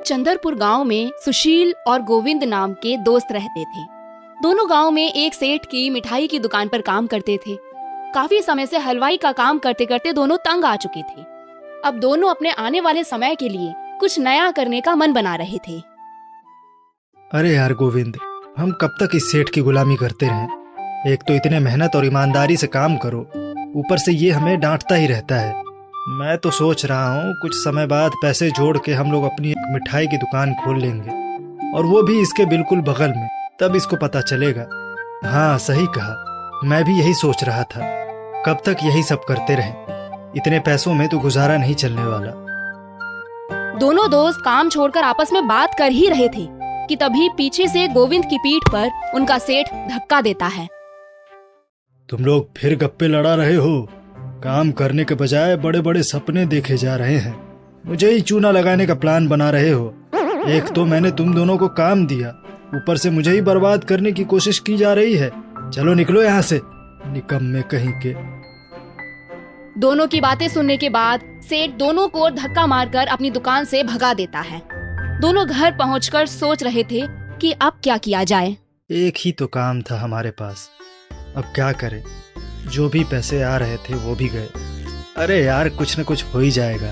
चंदरपुर गांव में सुशील और गोविंद नाम के दोस्त रहते थे। दोनों गांव में एक सेठ की मिठाई की दुकान पर काम करते थे। काफी समय से हलवाई का काम करते करते दोनों तंग आ चुके थे। अब दोनों अपने आने वाले समय के लिए कुछ नया करने का मन बना रहे थे। अरे यार गोविंद, हम कब तक इस सेठ की गुलामी करते रहें? एक तो इतने मेहनत और ईमानदारी से काम करो, ऊपर से ये हमें डांटता ही रहता है। मैं तो सोच रहा हूँ कुछ समय बाद पैसे जोड़ के हम लोग अपनी एक मिठाई की दुकान खोल लेंगे, और वो भी इसके बिल्कुल बगल में। तब इसको पता चलेगा। हाँ, सही कहा, मैं भी यही सोच रहा था। कब तक यही सब करते रहें? इतने पैसों में तो गुजारा नहीं चलने वाला। दोनों दोस्त काम छोड़कर आपस में बात कर ही रहे थे कि तभी पीछे से गोविंद की पीठ पर उनका सेठ धक्का देता है। तुम लोग फिर गप्पे लड़ा रहे हो? काम करने के बजाय बड़े बड़े सपने देखे जा रहे हैं। मुझे ही चूना लगाने का प्लान बना रहे हो। एक तो मैंने तुम दोनों को काम दिया, ऊपर से मुझे ही बर्बाद करने की कोशिश की जा रही है। चलो निकलो यहाँ से, निकम्मे कहीं के। दोनों की बातें सुनने के बाद सेठ दोनों को धक्का मारकर अपनी दुकान से भगा देता है। दोनों घर पहुंचकर सोच रहे थे कि अब क्या किया जाए। एक ही तो काम था हमारे पास, अब क्या करें? जो भी पैसे आ रहे थे वो भी गए। अरे यार, कुछ न कुछ हो ही जाएगा।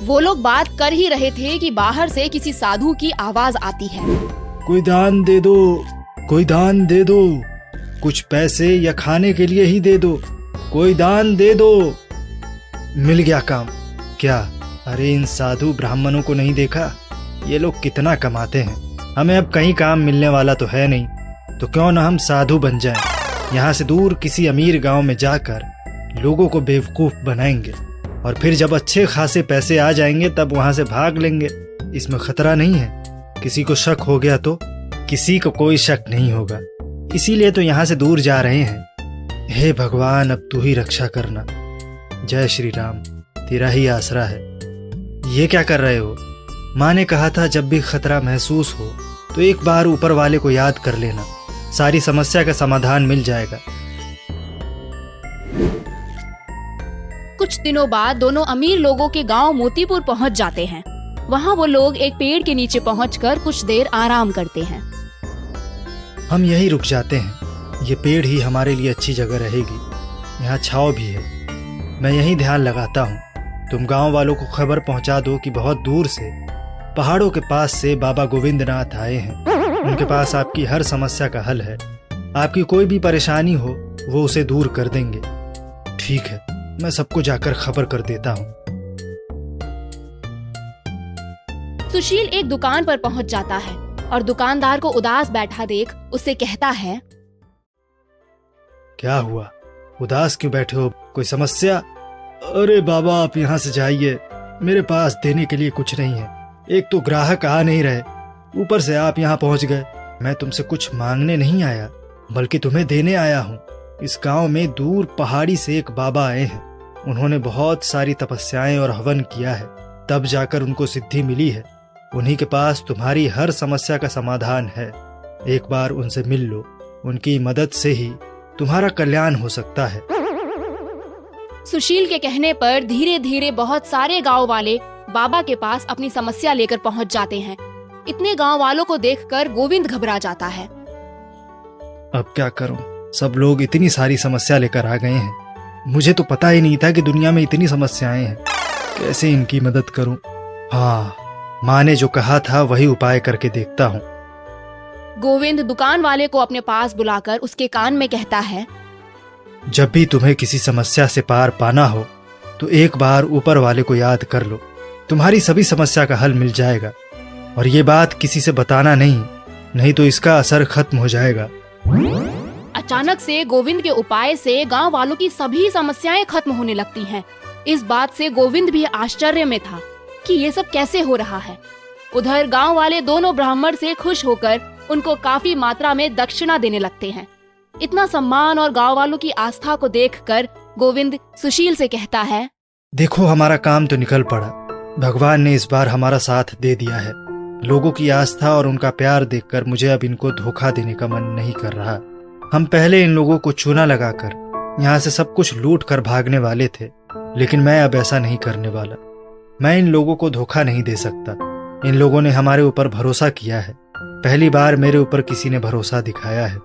वो लोग बात कर ही रहे थे कि बाहर से किसी साधु की आवाज आती है। कोई दान दे दो, कोई दान दे दो, कुछ पैसे या खाने के लिए ही दे दो, कोई दान दे दो। मिल गया काम। क्या? अरे इन साधु ब्राह्मणों को नहीं देखा? ये लोग कितना कमाते हैं। हमें अब कहीं काम मिलने वाला तो है नहीं, तो क्यों ना हम साधु बन जाएं। यहाँ से दूर किसी अमीर गांव में जाकर लोगों को बेवकूफ बनाएंगे, और फिर जब अच्छे खासे पैसे आ जाएंगे तब वहां से भाग लेंगे। इसमें खतरा नहीं है। किसी को शक हो गया तो? किसी को कोई शक नहीं होगा, इसीलिए तो यहाँ से दूर जा रहे हैं। हे भगवान, अब तू ही रक्षा करना। जय श्री राम, तेरा ही आसरा है। ये क्या कर रहे हो? माँ ने कहा था जब भी खतरा महसूस हो तो एक बार ऊपर वाले को याद कर लेना, सारी समस्या का समाधान मिल जाएगा। कुछ दिनों बाद दोनों अमीर लोगों के गांव मोतीपुर पहुंच जाते हैं। वहां वो लोग एक पेड़ के नीचे पहुंचकर कुछ देर आराम करते हैं। हम यहीं रुक जाते हैं, ये पेड़ ही हमारे लिए अच्छी जगह रहेगी। यहाँ छांव भी है। मैं यहीं ध्यान लगाता हूँ। तुम गांव वालों को खबर पहुंचा दो कि बहुत दूर से पहाड़ों के पास से बाबा गोविंदनाथ आए हैं। उनके पास आपकी हर समस्या का हल है। आपकी कोई भी परेशानी हो वो उसे दूर कर देंगे। ठीक है, मैं सबको जाकर खबर कर देता हूँ। सुशील एक दुकान पर पहुंच जाता है और दुकानदार को उदास बैठा देख उससे कहता है, क्या हुआ? उदास क्यों बैठे हो? कोई समस्या? अरे बाबा, आप यहाँ से जाइए, मेरे पास देने के लिए कुछ नहीं है। एक तो ग्राहक आ नहीं रहे, ऊपर से आप यहाँ पहुँच गए। मैं तुमसे कुछ मांगने नहीं आया, बल्कि तुम्हें देने आया हूँ। इस गांव में दूर पहाड़ी से एक बाबा आए हैं। उन्होंने बहुत सारी तपस्याएं और हवन किया है, तब जाकर उनको सिद्धि मिली है। उन्हीं के पास तुम्हारी हर समस्या का समाधान है। एक बार उनसे मिल लो, उनकी मदद से ही तुम्हारा कल्याण हो सकता है। सुशील के कहने पर धीरे धीरे बहुत सारे गांव वाले बाबा के पास अपनी समस्या लेकर पहुंच जाते हैं। इतने गांव वालों को देखकर गोविंद घबरा जाता है। अब क्या करूं? सब लोग इतनी सारी समस्या लेकर आ गए हैं। मुझे तो पता ही नहीं था कि दुनिया में इतनी समस्याएं हैं। कैसे इनकी मदद करूं? हाँ, माँ ने जो कहा था वही उपाय करके देखता हूँ। गोविंद दुकान वाले को अपने पास बुलाकर उसके कान में कहता है, जब भी तुम्हें किसी समस्या से पार पाना हो तो एक बार ऊपर वाले को याद कर लो, तुम्हारी सभी समस्या का हल मिल जाएगा। और ये बात किसी से बताना नहीं तो इसका असर खत्म हो जाएगा। अचानक से गोविंद के उपाय से गांव वालों की सभी समस्याएं खत्म होने लगती हैं। इस बात से गोविंद भी आश्चर्य में था कि ये सब कैसे हो रहा है। उधर गांव वाले दोनों ब्राह्मण से खुश होकर उनको काफी मात्रा में दक्षिणा देने लगते हैं। इतना सम्मान और गांव वालों की आस्था को देखकर गोविंद सुशील से कहता है, देखो, हमारा काम तो निकल पड़ा। भगवान ने इस बार हमारा साथ दे दिया है। लोगों की आस्था और उनका प्यार देखकर मुझे अब इनको धोखा देने का मन नहीं कर रहा। हम पहले इन लोगों को चूना लगाकर यहाँ से सब कुछ लूट कर भागने वाले थे, लेकिन मैं अब ऐसा नहीं करने वाला। मैं इन लोगों को धोखा नहीं दे सकता। इन लोगों ने हमारे ऊपर भरोसा किया है। पहली बार मेरे ऊपर किसी ने भरोसा दिखाया है।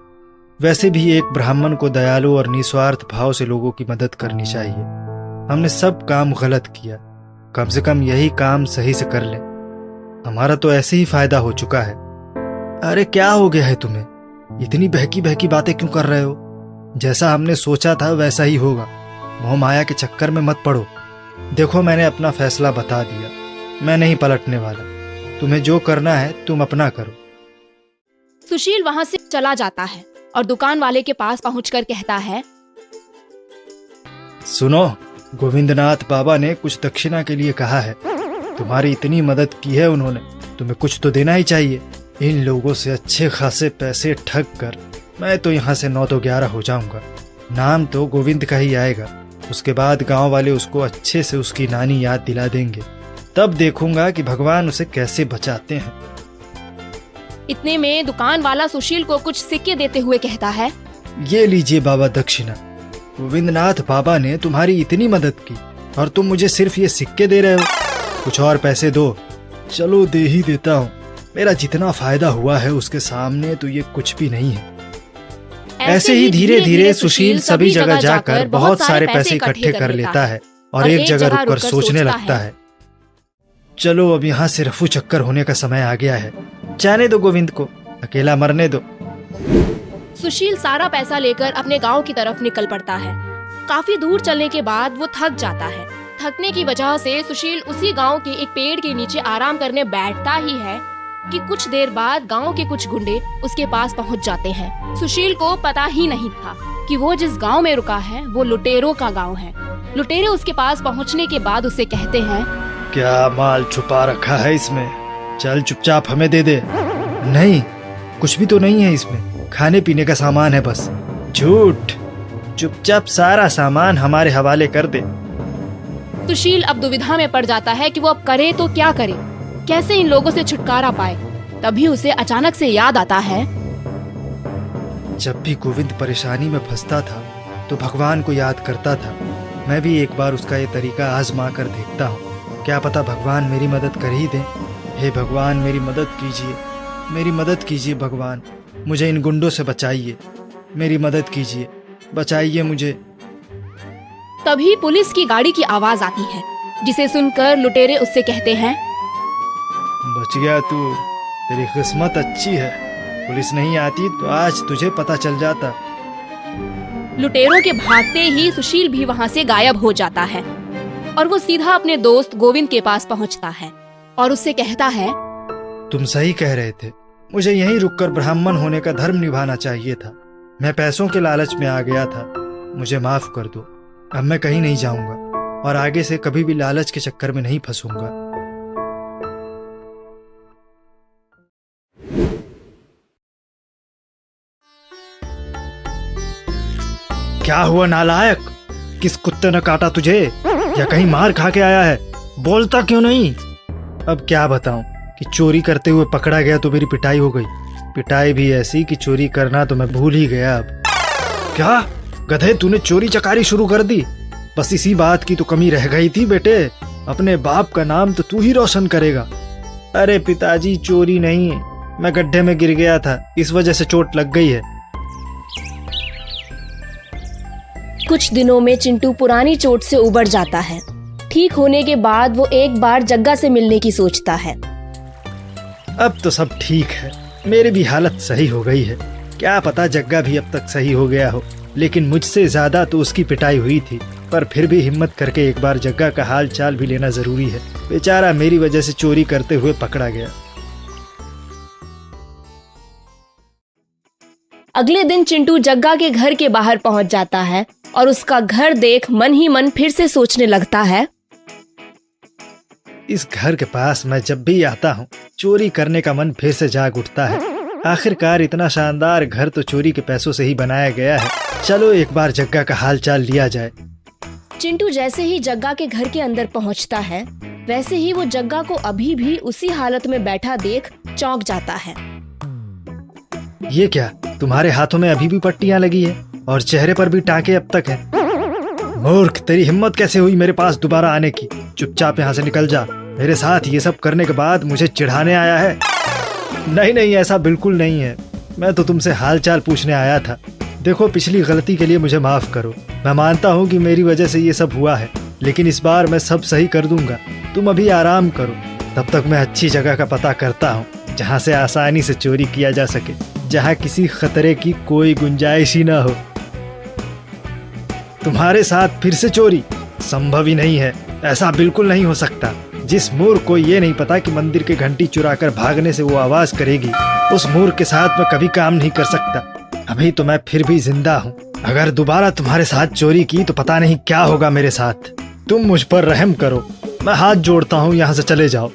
वैसे भी एक ब्राह्मण को दयालु और निस्वार्थ भाव से लोगों की मदद करनी चाहिए। हमने सब काम गलत किया, कम से कम यही काम सही से कर ले। हमारा तो ऐसे ही फायदा हो चुका है। अरे क्या हो गया है तुम्हें? इतनी बहकी बहकी बातें क्यों कर रहे हो? जैसा हमने सोचा था वैसा ही होगा। मोह माया के चक्कर में मत पड़ो। देखो, मैंने अपना फैसला बता दिया, मैं नहीं पलटने वाला। तुम्हें जो करना है तुम अपना करो। सुशील वहाँ से चला जाता है और दुकान वाले के पास पहुंचकर कहता है, सुनो, गोविंदनाथ बाबा ने कुछ दक्षिणा के लिए कहा है। तुम्हारी इतनी मदद की है उन्होंने, तुम्हें कुछ तो देना ही चाहिए। इन लोगों से अच्छे खासे पैसे ठग कर मैं तो यहाँ से 9 तो 11 हो जाऊंगा। नाम तो गोविंद का ही आएगा। उसके बाद गांव वाले उसको अच्छे से उसकी नानी याद दिला देंगे। तब देखूंगा कि भगवान उसे कैसे बचाते हैं। इतने में दुकान वाला सुशील को कुछ सिक्के देते हुए कहता है, ये लीजिए बाबा दक्षिणा। गोविंदनाथ बाबा ने तुम्हारी इतनी मदद की और तुम मुझे सिर्फ ये सिक्के दे रहे हो। कुछ और पैसे दो। चलो दे ही देता हूँ। मेरा जितना फायदा हुआ है उसके सामने तो ये कुछ भी नहीं है। ऐसे ही धीरे धीरे सुशील सभी जगह जाकर बहुत सारे पैसे इकट्ठे कर लेता है और एक जगह रुककर सोचने लगता है, चलो अब यहाँ से रफू चक्कर होने का समय आ गया है। जाने दो गोविंद को, अकेला मरने दो। सुशील सारा पैसा लेकर अपने गांव की तरफ निकल पड़ता है। काफी दूर चलने के बाद वो थक जाता है। थकने की वजह से सुशील उसी गांव के एक पेड़ के नीचे आराम करने बैठता ही है कि कुछ देर बाद गांव के कुछ गुंडे उसके पास पहुंच जाते हैं। सुशील को पता ही नहीं था कि वो जिस गांव में रुका है वो लुटेरों का गांव है। लुटेरे उसके पास पहुंचने के बाद उसे कहते हैं, क्या माल छुपा रखा है इसमें? चल चुपचाप हमें दे दे। नहीं, कुछ भी तो नहीं है इसमें, खाने पीने का सामान है बस। झूठ। चुपचाप सारा सामान हमारे हवाले कर दे। सुशील अब दुविधा में पड़ जाता है कि वो अब करे तो क्या करे, कैसे इन लोगों से छुटकारा पाए। तभी उसे अचानक से याद आता है, जब भी गोविंद परेशानी में फंसता था तो भगवान को याद करता था। मैं भी एक बार उसका ये तरीका आजमा कर देखता हूँ। क्या पता भगवान मेरी मदद कर ही दे। हे भगवान, मेरी मदद कीजिए, मेरी मदद कीजिए भगवान। मुझे इन गुंडों से बचाइए, मेरी मदद कीजिए, बचाइए मुझे। तभी पुलिस की गाड़ी की आवाज आती है, जिसे सुनकर लुटेरे उससे कहते हैं, बच गया तू, तेरी किस्मत अच्छी है। पुलिस नहीं आती तो आज तुझे पता चल जाता। लुटेरों के भागते ही सुशील भी वहाँ से गायब हो जाता है और वो सीधा अपने दोस्त गोविंद के पास पहुँचता है और उससे कहता है, तुम सही कह रहे थे, मुझे यहीं रुककर ब्राह्मण होने का धर्म निभाना चाहिए था। मैं पैसों के लालच में आ गया था, मुझे माफ कर दो। अब मैं कहीं नहीं जाऊंगा और आगे से कभी भी लालच के चक्कर में नहीं फंसूंगा। क्या हुआ नालायक? किस कुत्ते ने काटा तुझे? या कहीं मार खा के आया है? बोलता क्यों नहीं? अब क्या बताऊं कि चोरी करते हुए पकड़ा गया तो मेरी पिटाई हो गई। पिटाई भी ऐसी कि चोरी करना तो मैं भूल ही गया। अब क्या गधे, तूने चोरी चकारी शुरू कर दी? बस इसी बात की तो कमी रह गई थी बेटे। अपने बाप का नाम तो तू ही रोशन करेगा। अरे पिताजी, चोरी नहीं, मैं गड्ढे में गिर गया था, इस वजह से चोट लग गई है। कुछ दिनों में चिंटू पुरानी चोट से उबर जाता है। ठीक होने के बाद वो एक बार जग्गा से मिलने की सोचता है। अब तो सब ठीक है, मेरी भी हालत सही हो गई है। क्या पता जग्गा भी अब तक सही हो गया हो, लेकिन मुझसे ज्यादा तो उसकी पिटाई हुई थी। पर फिर भी हिम्मत करके एक बार जग्गा का हाल चाल भी लेना जरूरी है। बेचारा मेरी वजह से चोरी करते हुए पकड़ा गया। अगले दिन चिंटू जग्गा के घर के बाहर पहुंच जाता है और उसका घर देख मन ही मन फिर से सोचने लगता है, इस घर के पास मैं जब भी आता हूँ चोरी करने का मन फिर से जाग उठता है। आखिरकार इतना शानदार घर तो चोरी के पैसों से ही बनाया गया है। चलो एक बार जग्गा का हाल चाल लिया जाए। चिंटू जैसे ही जग्गा के घर के अंदर पहुंचता है, वैसे ही वो जग्गा को अभी भी उसी हालत में बैठा देख चौंक जाता है। ये क्या, तुम्हारे हाथों में अभी भी पट्टियां लगी है और चेहरे पर भी टाके अब तक है। मूर्ख, तेरी हिम्मत कैसे हुई मेरे पास दोबारा आने की? चुपचाप यहाँ से निकल जा, मेरे साथ ये सब करने के बाद मुझे चिढ़ाने आया है? नहीं नहीं, ऐसा बिल्कुल नहीं है। मैं तो तुमसे हालचाल पूछने आया था। देखो, पिछली गलती के लिए मुझे माफ करो। मैं मानता हूँ कि मेरी वजह से ये सब हुआ है, लेकिन इस बार मैं सब सही कर दूंगा। तुम अभी आराम करो, तब तक मैं अच्छी जगह का पता करता हूँ जहाँ से आसानी से चोरी किया जा सके, जहाँ किसी खतरे की कोई गुंजाइश ही ना हो। तुम्हारे साथ फिर से चोरी संभव ही नहीं है। ऐसा बिल्कुल नहीं हो सकता। जिस मूर्ख को ये नहीं पता कि मंदिर की घंटी चुराकर भागने से वो आवाज करेगी, उस मूर्ख के साथ मैं कभी काम नहीं कर सकता। अभी तो मैं फिर भी जिंदा हूँ। अगर दोबारा तुम्हारे साथ चोरी की तो पता नहीं क्या होगा मेरे साथ। तुम मुझ पर रहम करो, मैं हाथ जोड़ता हूँ, यहाँ से चले जाओ।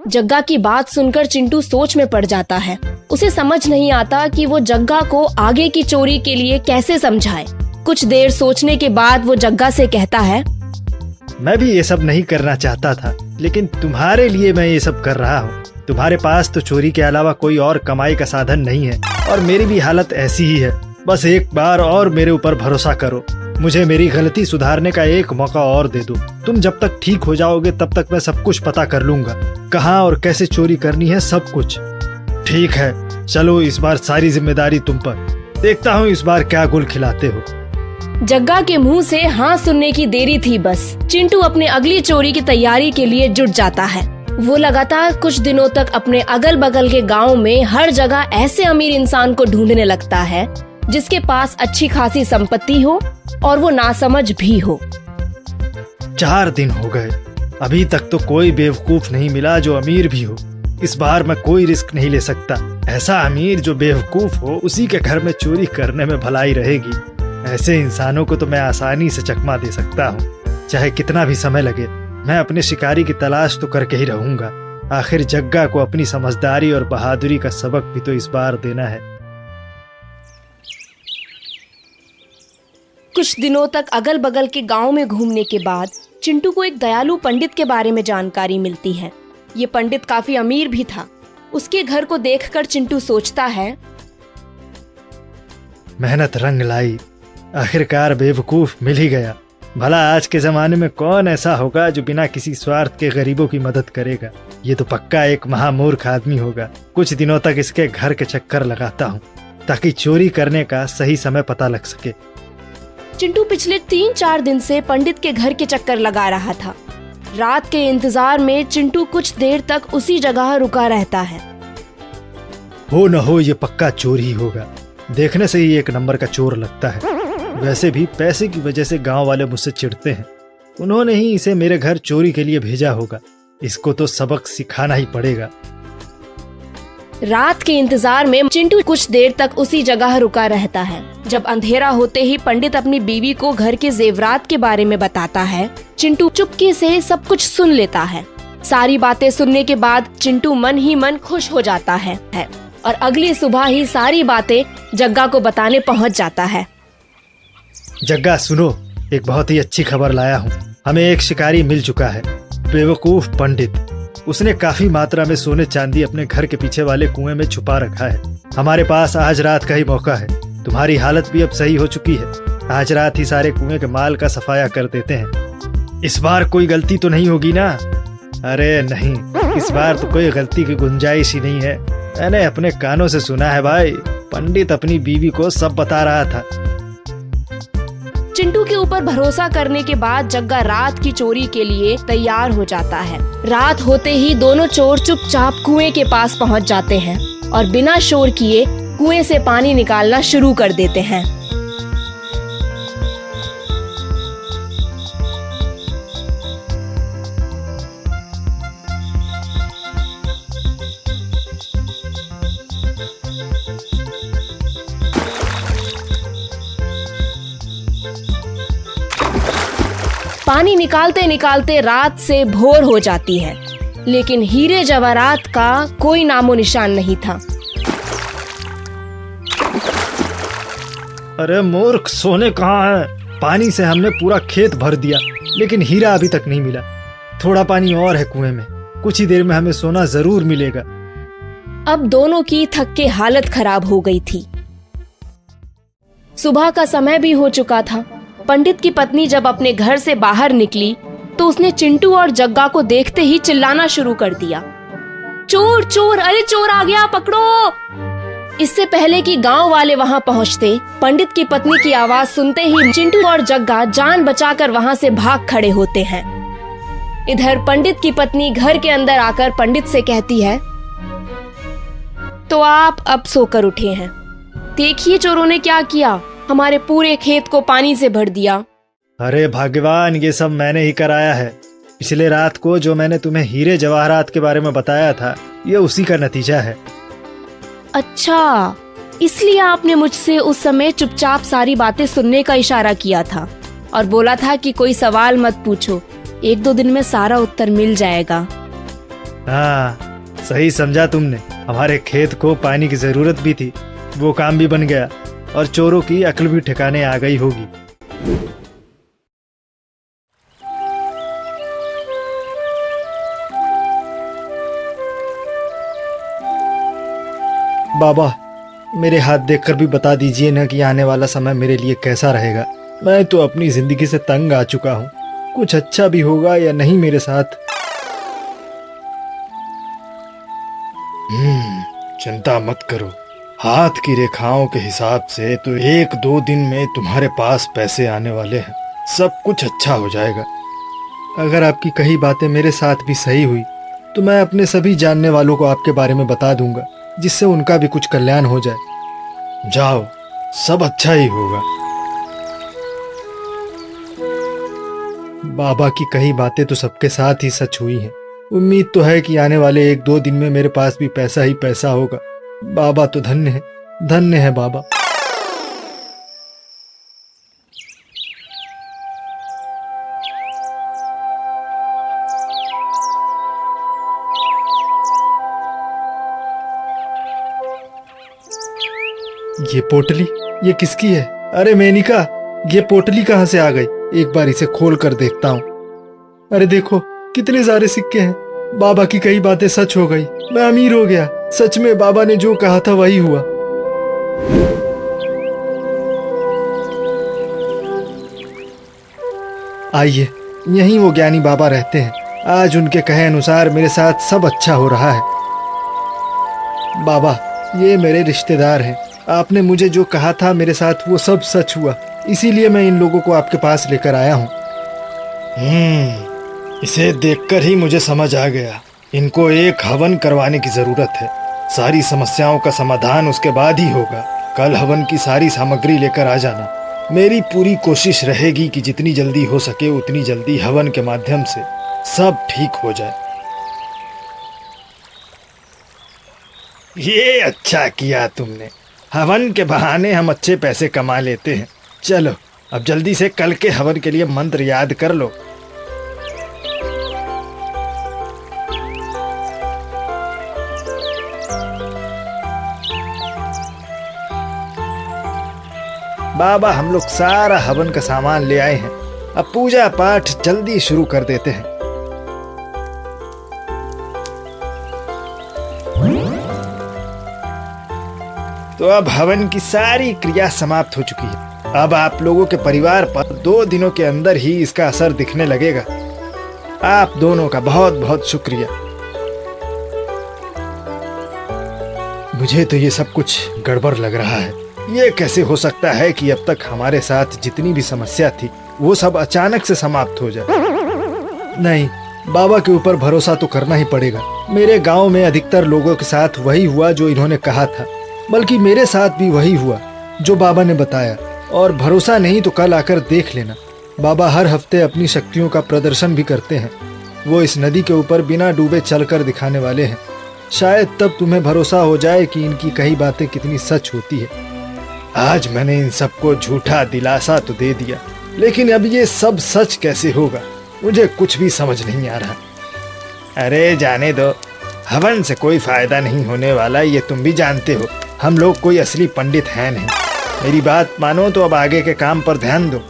जग्गा की बात सुनकर चिंटू सोच में पड़ जाता है। उसे समझ नहीं आता कि वो जग्गा को आगे की चोरी के लिए कैसे समझाए। कुछ देर सोचने के बाद वो जग्गा से कहता है, मैं भी ये सब नहीं करना चाहता था, लेकिन तुम्हारे लिए मैं ये सब कर रहा हूँ। तुम्हारे पास तो चोरी के अलावा कोई और कमाई का साधन नहीं है, और मेरी भी हालत ऐसी ही है। बस एक बार और मेरे ऊपर भरोसा करो। मुझे मेरी गलती सुधारने का एक मौका और दे दो। तुम जब तक ठीक हो जाओगे तब तक मैं सब कुछ पता कर लूंगा, कहाँ और कैसे चोरी करनी है, सब कुछ। ठीक है, चलो, इस बार सारी जिम्मेदारी तुम पर। देखता हूँ इस बार क्या गुल खिलाते हो। जग्गा के मुंह से हाँ सुनने की देरी थी। बस चिंटू अपने अगली चोरी की तैयारी के लिए जुट जाता है। वो लगातार कुछ दिनों तक अपने अगल बगल के गांव में हर जगह ऐसे अमीर इंसान को ढूंढने लगता है जिसके पास अच्छी खासी संपत्ति हो और वो नासमझ भी हो। 4 दिन हो गए, अभी तक तो कोई बेवकूफ नहीं मिला जो अमीर भी हो। इस बार मैं कोई रिस्क नहीं ले सकता। ऐसा अमीर जो बेवकूफ हो, उसी के घर में चोरी करने में भलाई रहेगी। ऐसे इंसानों को तो मैं आसानी से चकमा दे सकता हूँ, चाहे कितना भी समय लगे। मैं अपने शिकारी की तलाश तो करके ही रहूंगा। आखिर जग्गा को अपनी समझदारी और बहादुरी का सबक भी तो इस बार देना है। कुछ दिनों तक अगल बगल के गांव में घूमने के बाद चिंटू को एक दयालु पंडित के बारे में जानकारी मिलती है। ये पंडित काफी अमीर भी था। उसके घर को देखकर चिंटू सोचता है, मेहनत रंग लाई, आखिरकार बेवकूफ मिल ही गया। भला आज के जमाने में कौन ऐसा होगा जो बिना किसी स्वार्थ के गरीबों की मदद करेगा। ये तो पक्का एक महामूर्ख आदमी होगा। कुछ दिनों तक इसके घर के चक्कर लगाता हूँ ताकि चोरी करने का सही समय पता लग सके। चिंटू पिछले 3-4 दिन से पंडित के घर के चक्कर लगा रहा था। रात के इंतजार में चिंटू कुछ देर तक उसी जगह रुका रहता है। हो न हो ये पक्का चोर ही होगा। देखने से ही एक नंबर का चोर लगता है। वैसे भी पैसे की वजह से गांव वाले मुझसे चिढ़ते हैं। उन्होंने ही इसे मेरे घर चोरी के लिए भेजा होगा। इसको तो सबक सिखाना ही पड़ेगा। रात के इंतजार में चिंटू कुछ देर तक उसी जगह रुका रहता है। जब अंधेरा होते ही पंडित अपनी बीवी को घर के जेवरात के बारे में बताता है। चिंटू चुपके से सब कुछ सुन लेता है। सारी बातें सुनने के बाद चिंटू मन ही मन खुश हो जाता है और अगली सुबह ही सारी बातें जग्गा को बताने पहुंच जाता है। जग्गा सुनो, एक बहुत ही अच्छी खबर लाया हूँ। हमें एक शिकारी मिल चुका है, बेवकूफ पंडित। उसने काफी मात्रा में सोने चांदी अपने घर के पीछे वाले कुएं में छुपा रखा है। हमारे पास आज रात का ही मौका है। तुम्हारी हालत भी अब सही हो चुकी है। आज रात ही सारे कुएं के माल का सफाया कर देते हैं। इस बार कोई गलती तो नहीं होगी ना? अरे नहीं, इस बार तो कोई गलती की गुंजाइश ही नहीं है। मैंने अपने कानों से सुना है भाई, पंडित अपनी बीवी को सब बता रहा था। चिंटू के ऊपर भरोसा करने के बाद जग्गा रात की चोरी के लिए तैयार हो जाता है। रात होते ही दोनों चोर चुपचाप कुएं के पास पहुंच जाते हैं और बिना शोर किए कुएं से पानी निकालना शुरू कर देते हैं। पानी निकालते निकालते रात से भोर हो जाती है, लेकिन हीरे जवाहरात का कोई नामो निशान नहीं था। अरे मूर्ख, सोने कहाँ है? पानी से हमने पूरा खेत भर दिया, लेकिन हीरा अभी तक नहीं मिला। थोड़ा पानी और है कुएं में, कुछ ही देर में हमें सोना जरूर मिलेगा। अब दोनों की थक के हालत खराब हो गई थी। सुबह का समय भी हो चुका था। पंडित की पत्नी जब अपने घर से बाहर निकली तो उसने चिंटू और जग्गा को देखते ही चिल्लाना शुरू कर दिया, चोर चोर, अरे चोर आ गया, पकड़ो। इससे पहले कि गांव वाले वहां पहुंचते, पंडित की पत्नी की आवाज सुनते ही चिंटू और जग्गा जान बचाकर वहां से भाग खड़े होते हैं। इधर पंडित की पत्नी घर के अंदर आकर पंडित से कहती है, तो आप अब सोकर उठे हैं, देखिए चोरों ने क्या किया, हमारे पूरे खेत को पानी से भर दिया। अरे भगवान, ये सब मैंने ही कराया है। पिछले रात को जो मैंने तुम्हें हीरे जवाहरात के बारे में बताया था, ये उसी का नतीजा है। अच्छा, इसलिए आपने मुझसे उस समय चुपचाप सारी बातें सुनने का इशारा किया था और बोला था कि कोई सवाल मत पूछो, 1-2 दिन में सारा उत्तर मिल जाएगा। हाँ, सही समझा तुमने। हमारे खेत को पानी की जरूरत भी थी, वो काम भी बन गया और चोरों की अक्ल भी ठिकाने आ गई होगी। बाबा, मेरे हाथ देखकर भी बता दीजिए ना कि आने वाला समय मेरे लिए कैसा रहेगा। मैं तो अपनी जिंदगी से तंग आ चुका हूँ। कुछ अच्छा भी होगा या नहीं मेरे साथ। चिंता मत करो। हाथ की रेखाओं के हिसाब से तो 1-2 दिन में तुम्हारे पास पैसे आने वाले हैं। सब कुछ अच्छा हो जाएगा। अगर आपकी कही बातें मेरे साथ भी सही हुई तो मैं अपने सभी जानने वालों को आपके बारे में बता दूंगा, जिससे उनका भी कुछ कल्याण हो जाए। जाओ, सब अच्छा ही होगा। बाबा की कही बातें तो सबके साथ ही सच हुई हैं। उम्मीद तो है कि आने वाले 1-2 दिन में मेरे पास भी पैसा ही पैसा होगा। बाबा तो धन्य है बाबा। ये पोटली, ये किसकी है? अरे मेनिका, ये पोटली कहाँ से आ गई? एक बार इसे खोल कर देखता हूँ। अरे देखो, कितने सारे सिक्के हैं। बाबा की कई बातें सच हो गई। मैं अमीर हो गया। सच में बाबा ने जो कहा था वही हुआ। आइए, यहीं वो ज्ञानी बाबा रहते हैं। आज उनके कहे अनुसार मेरे साथ सब अच्छा हो रहा है। बाबा, ये मेरे रिश्तेदार हैं। आपने मुझे जो कहा था मेरे साथ वो सब सच हुआ। इसीलिए मैं इन लोगों को आपके पास लेकर आया हूँ। इसे देखकर ही मुझे समझ आ गया। इनको एक हवन करवाने की जरूरत है। सारी समस्याओं का समाधान उसके बाद ही होगा। कल हवन की सारी सामग्री लेकर आ जाना। मेरी पूरी कोशिश रहेगी कि जितनी जल्दी हो सके उतनी जल्दी हवन के माध्यम से सब ठीक हो जाए। ये अच्छा किया तुमने। हवन के बहाने हम अच्छे पैसे कमा लेते हैं। चलो, अब जल्दी से कल के हवन के लिए मंत्र याद कर लो। बाबा, हम लोग सारा हवन का सामान ले आए हैं। अब पूजा पाठ जल्दी शुरू कर देते हैं। तो अब हवन की सारी क्रिया समाप्त हो चुकी है। अब आप लोगों के परिवार पर 2 दिनों के अंदर ही इसका असर दिखने लगेगा। आप दोनों का बहुत बहुत शुक्रिया। मुझे तो ये सब कुछ गड़बड़ लग रहा है। ये कैसे हो सकता है कि अब तक हमारे साथ जितनी भी समस्या थी वो सब अचानक से समाप्त हो जाए। नहीं, बाबा के ऊपर भरोसा तो करना ही पड़ेगा। मेरे गांव में अधिकतर लोगों के साथ वही हुआ जो इन्होंने कहा था, बल्कि मेरे साथ भी वही हुआ जो बाबा ने बताया। और भरोसा नहीं तो कल आकर देख लेना। बाबा हर हफ्ते अपनी शक्तियों का प्रदर्शन भी करते हैं। वो इस नदी के ऊपर बिना डूबे चलकर दिखाने वाले हैं। शायद तब तुम्हें भरोसा हो जाए कि इनकी कही बातें कितनी सच होती है। आज मैंने इन सबको झूठा दिलासा तो दे दिया, लेकिन अब ये सब सच कैसे होगा, मुझे कुछ भी समझ नहीं आ रहा। अरे जाने दो, हवन से कोई फायदा नहीं होने वाला, ये तुम भी जानते हो। हम लोग कोई असली पंडित हैं नहीं। मेरी बात मानो तो अब आगे के काम पर ध्यान दो।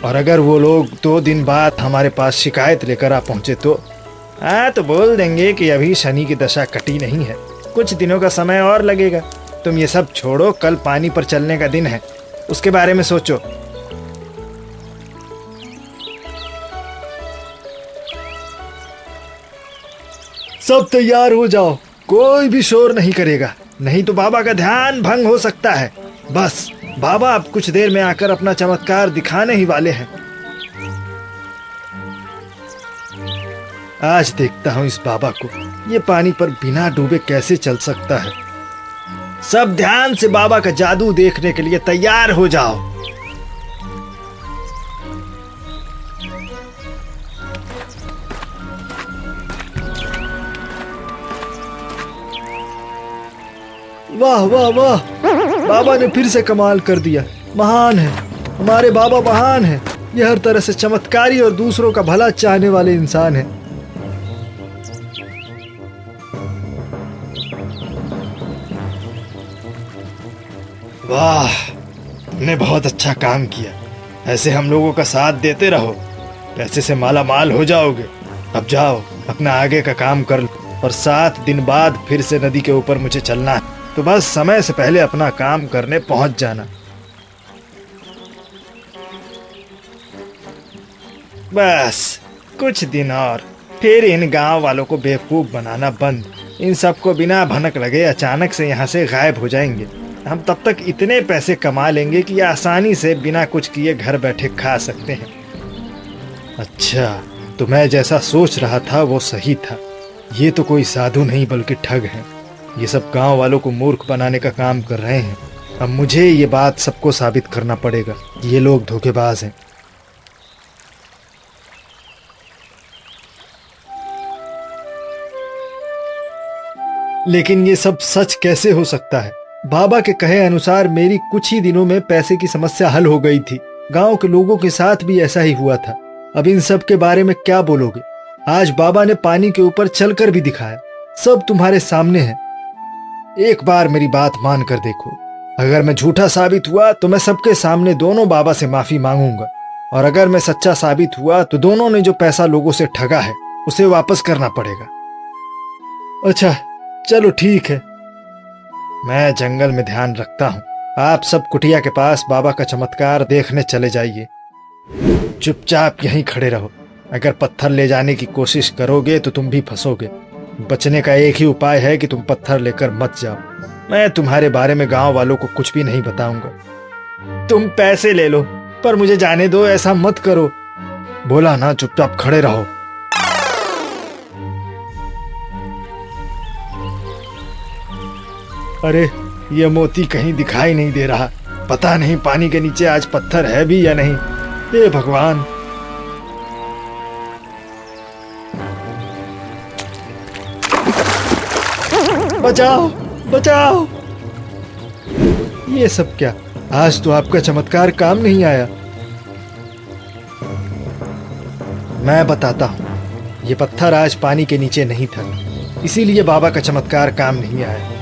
और अगर वो लोग 2 दिन बाद हमारे पास शिकायत लेकर आ पहुंचे तो तो बोल देंगे कि अभी शनि की दशा कटी नहीं है, कुछ दिनों का समय और लगेगा। तुम ये सब छोड़ो, कल पानी पर चलने का दिन है, उसके बारे में सोचो। सब तैयार हो जाओ, कोई भी शोर नहीं करेगा, नहीं तो बाबा का ध्यान भंग हो सकता है। बस बाबा अब कुछ देर में आकर अपना चमत्कार दिखाने ही वाले हैं। आज देखता हूं इस बाबा को, ये पानी पर बिना डूबे कैसे चल सकता है। सब ध्यान से बाबा का जादू देखने के लिए तैयार हो जाओ। वाह वाह वाह, बाबा ने फिर से कमाल कर दिया। महान है, हमारे बाबा महान है। ये हर तरह से चमत्कारी और दूसरों का भला चाहने वाले इंसान है। वाह, तुमने बहुत अच्छा काम किया। ऐसे हम लोगों का साथ देते रहो, पैसे से माला माल हो जाओगे। अब जाओ, अपना आगे का काम कर लो, और 7 दिन बाद फिर से नदी के ऊपर मुझे चलना है, तो बस समय से पहले अपना काम करने पहुंच जाना। बस कुछ दिन और, फिर इन गांव वालों को बेवकूफ बनाना बंद। इन सबको बिना भनक लगे अचानक से यहाँ से गायब हो जाएंगे। हम तब तक इतने पैसे कमा लेंगे कि आसानी से बिना कुछ किए घर बैठे खा सकते हैं। अच्छा, तो मैं जैसा सोच रहा था वो सही था। ये तो कोई साधु नहीं बल्कि ठग हैं। ये सब गांव वालों को मूर्ख बनाने का काम कर रहे हैं। अब मुझे ये बात सबको साबित करना पड़ेगा कि ये लोग धोखेबाज हैं। लेकिन ये सब सच कैसे हो सकता है? बाबा के कहे अनुसार मेरी कुछ ही दिनों में पैसे की समस्या हल हो गई थी। गांव के लोगों के साथ भी ऐसा ही हुआ था। अब इन सब के बारे में क्या बोलोगे? आज बाबा ने पानी के ऊपर चलकर भी दिखाया। सब तुम्हारे सामने है। एक बार मेरी बात मान कर देखो। अगर मैं झूठा साबित हुआ तो मैं सबके सामने दोनों बाबा से माफी मांगूंगा, और अगर मैं सच्चा साबित हुआ तो दोनों ने जो पैसा लोगों से ठगा है उसे वापस करना पड़ेगा। अच्छा चलो ठीक है, मैं जंगल में ध्यान रखता हूँ। आप सब कुटिया के पास बाबा का चमत्कार देखने चले जाइए। चुपचाप यहीं खड़े रहो। अगर पत्थर ले जाने की कोशिश करोगे तो तुम भी फंसोगे। बचने का एक ही उपाय है कि तुम पत्थर लेकर मत जाओ। मैं तुम्हारे बारे में गांव वालों को कुछ भी नहीं बताऊंगा। तुम पैसे ले लो, पर मुझे जाने दो, ऐसा मत करो। बोला ना, चुपचाप खड़े रहो। अरे ये मोती कहीं दिखाई नहीं दे रहा। पता नहीं पानी के नीचे आज पत्थर है भी या नहीं। हे भगवान। बचाओ बचाओ। ये सब क्या? आज तो आपका चमत्कार काम नहीं आया। मैं बताता हूं, ये पत्थर आज पानी के नीचे नहीं था, इसीलिए बाबा का चमत्कार काम नहीं आया।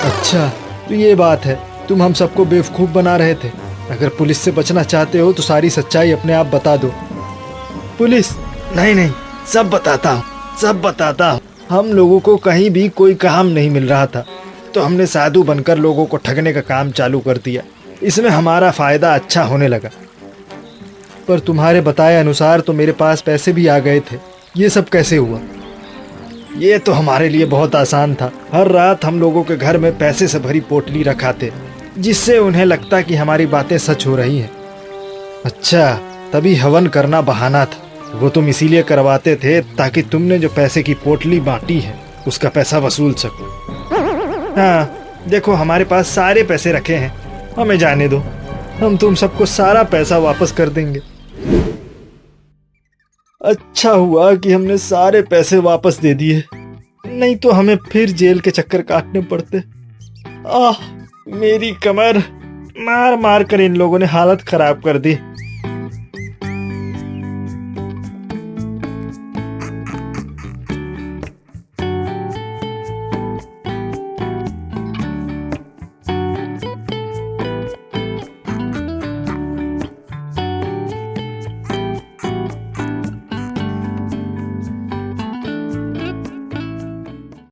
अच्छा तो ये बात है, तुम हम सबको बेवकूफ बना रहे थे। अगर पुलिस से बचना चाहते हो तो सारी सच्चाई अपने आप बता दो। पुलिस? नहीं नहीं, सब बताता हूँ, सब बताता हूँ। हम लोगों को कहीं भी कोई काम नहीं मिल रहा था, तो हमने साधु बनकर लोगों को ठगने का काम चालू कर दिया। इसमें हमारा फायदा अच्छा होने लगा। पर तुम्हारे बताए अनुसार तो मेरे पास पैसे भी आ गए थे। ये सब कैसे हुआ? ये तो हमारे लिए बहुत आसान था। हर रात हम लोगों के घर में पैसे से भरी पोटली रखाते, जिससे उन्हें लगता कि हमारी बातें सच हो रही हैं। अच्छा, तभी हवन करना बहाना था। वो तुम इसीलिए करवाते थे ताकि तुमने जो पैसे की पोटली बांटी है उसका पैसा वसूल सको। हाँ देखो, हमारे पास सारे पैसे रखे हैं, हमें जाने दो। हम तुम सबको सारा पैसा वापस कर देंगे। अच्छा हुआ कि हमने सारे पैसे वापस दे दिए, नहीं तो हमें फिर जेल के चक्कर काटने पड़ते। आह, मेरी कमर। मार मार कर इन लोगों ने हालत खराब कर दी।